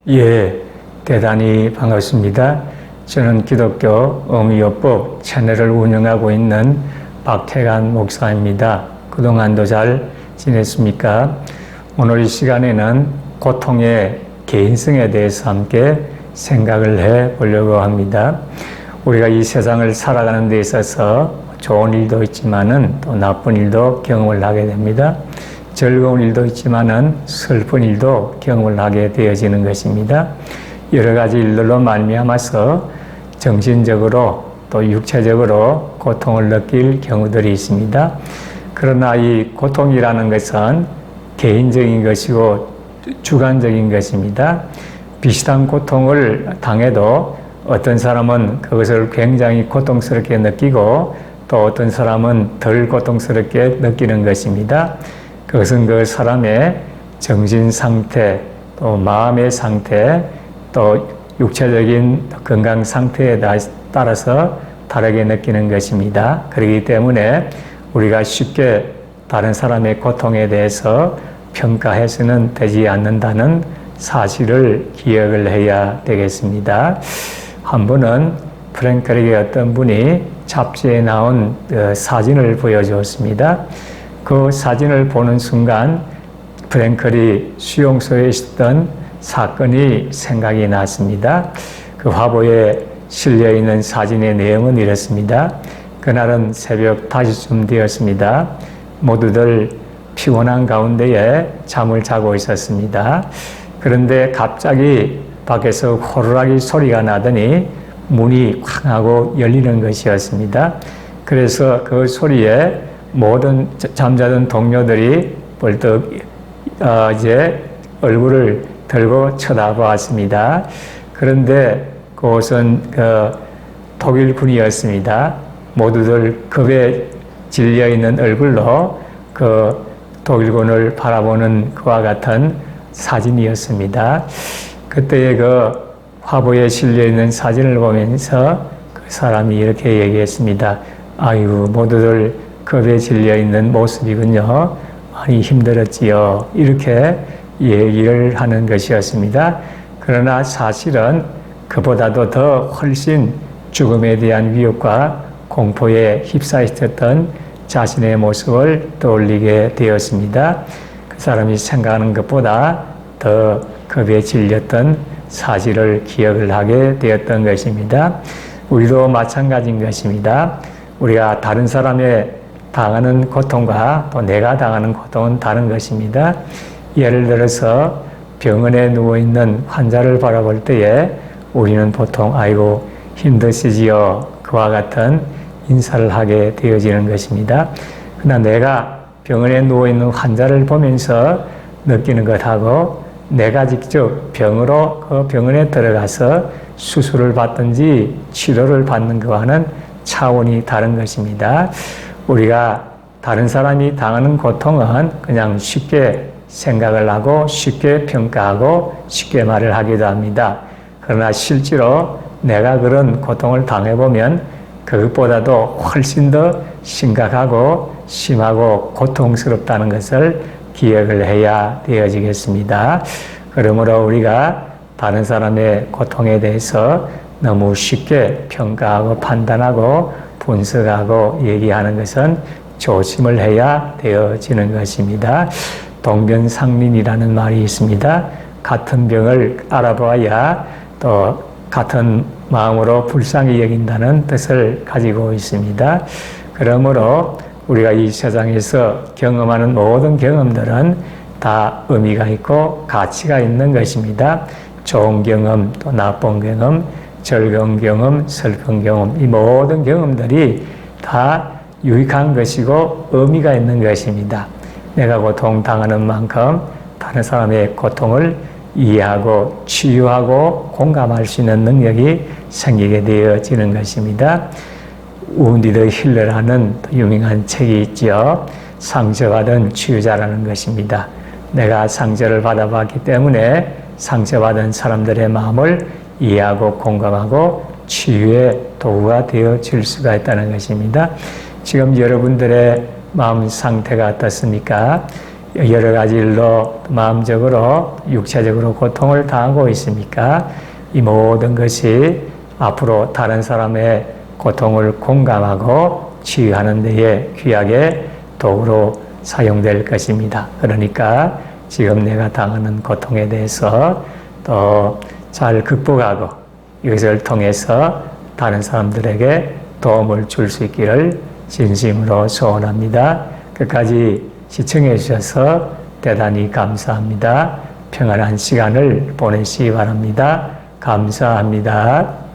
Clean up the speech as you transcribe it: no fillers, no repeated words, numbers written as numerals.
예, 대단히 반갑습니다. 저는 기독교 어미요법 채널을 운영하고 있는 박태관 목사입니다. 그동안도 잘 지냈습니까? 오늘 이 시간에는 고통의 개인성에 대해서 함께 생각을 해 보려고 합니다. 우리가 이 세상을 살아가는 데 있어서 좋은 일도 있지만은 또 나쁜 일도 경험을 하게 됩니다. 즐거운 일도 있지만은 슬픈 일도 경험을 하게 되어지는 것입니다. 여러 가지 일들로 말미암아서 정신적으로 또 육체적으로 고통을 느낄 경우들이 있습니다. 그러나 이 고통이라는 것은 개인적인 것이고 주관적인 것입니다. 비슷한 고통을 당해도 어떤 사람은 그것을 굉장히 고통스럽게 느끼고 또 어떤 사람은 덜 고통스럽게 느끼는 것입니다. 그것은 그 사람의 정신 상태, 또 마음의 상태, 또 육체적인 건강 상태에 따라서 다르게 느끼는 것입니다. 그렇기 때문에 우리가 쉽게 다른 사람의 고통에 대해서 평가해서는 되지 않는다는 사실을 기억을 해야 되겠습니다. 한 번은 프랭클에게 어떤 분이 잡지에 나온 사진을 보여주었습니다. 그 사진을 보는 순간 프랭클이 수용소에 있었던 사건이 생각이 났습니다. 그 화보에 실려있는 사진의 내용은 이렇습니다. 그날은 새벽 5시쯤 되었습니다. 모두들 피곤한 가운데에 잠을 자고 있었습니다. 그런데 갑자기 밖에서 호루라기 소리가 나더니 문이 쾅 하고 열리는 것이었습니다. 그래서 그 소리에 모든 잠자던 동료들이 벌떡 이제 얼굴을 들고 쳐다보았습니다. 그런데 그것은 독일군이었습니다. 모두들 겁에 질려 있는 얼굴로 그 독일군을 바라보는 그와 같은 사진이었습니다. 그때의 그 화보에 실려 있는 사진을 보면서 그 사람이 이렇게 얘기했습니다. 아이고, 모두들 겁에 질려 있는 모습이군요. 많이 힘들었지요. 이렇게 얘기를 하는 것이었습니다. 그러나 사실은 그보다도 더 훨씬 죽음에 대한 위협과 공포에 휩싸였던 자신의 모습을 떠올리게 되었습니다. 그 사람이 생각하는 것보다 더 겁에 질렸던 사실을 기억을 하게 되었던 것입니다. 우리도 마찬가지인 것입니다. 우리가 다른 사람의 당하는 고통과 또 내가 당하는 고통은 다른 것입니다. 예를 들어서 병원에 누워있는 환자를 바라볼 때에 우리는 보통 아이고 힘드시지요 그와 같은 인사를 하게 되어지는 것입니다. 그러나 내가 병원에 누워있는 환자를 보면서 느끼는 것하고 내가 직접 병으로 그 병원에 들어가서 수술을 받든지 치료를 받는 것과는 차원이 다른 것입니다. 우리가 다른 사람이 당하는 고통은 그냥 쉽게 생각을 하고 쉽게 평가하고 쉽게 말을 하기도 합니다. 그러나 실제로 내가 그런 고통을 당해보면 그것보다도 훨씬 더 심각하고 심하고 고통스럽다는 것을 기억을 해야 되어지겠습니다. 그러므로 우리가 다른 사람의 고통에 대해서 너무 쉽게 평가하고 판단하고 분석하고 얘기하는 것은 조심을 해야 되어지는 것입니다. 동병상련이라는 말이 있습니다. 같은 병을 알아보아야 또 같은 마음으로 불쌍히 여긴다는 뜻을 가지고 있습니다. 그러므로 우리가 이 세상에서 경험하는 모든 경험들은 다 의미가 있고 가치가 있는 것입니다. 좋은 경험, 또 나쁜 경험, 즐거운 경험, 슬픈 경험, 이 모든 경험들이 다 유익한 것이고 의미가 있는 것입니다. 내가 고통당하는 만큼 다른 사람의 고통을 이해하고 치유하고 공감할 수 있는 능력이 생기게 되어지는 것입니다. 우디드 힐러라는 유명한 책이 있죠. 상처받은 치유자라는 것입니다. 내가 상처를 받아봤기 때문에 상처받은 사람들의 마음을 이해하고 공감하고 치유의 도구가 되어질 수가 있다는 것입니다. 지금 여러분들의 마음 상태가 어떻습니까? 여러 가지 일로 마음적으로 육체적으로 고통을 당하고 있습니까? 이 모든 것이 앞으로 다른 사람의 고통을 공감하고 치유하는 데에 귀하게 도구로 사용될 것입니다. 그러니까 지금 내가 당하는 고통에 대해서 또 잘 극복하고 이것을 통해서 다른 사람들에게 도움을 줄 수 있기를 진심으로 소원합니다. 끝까지 시청해 주셔서 대단히 감사합니다. 평안한 시간을 보내시기 바랍니다. 감사합니다.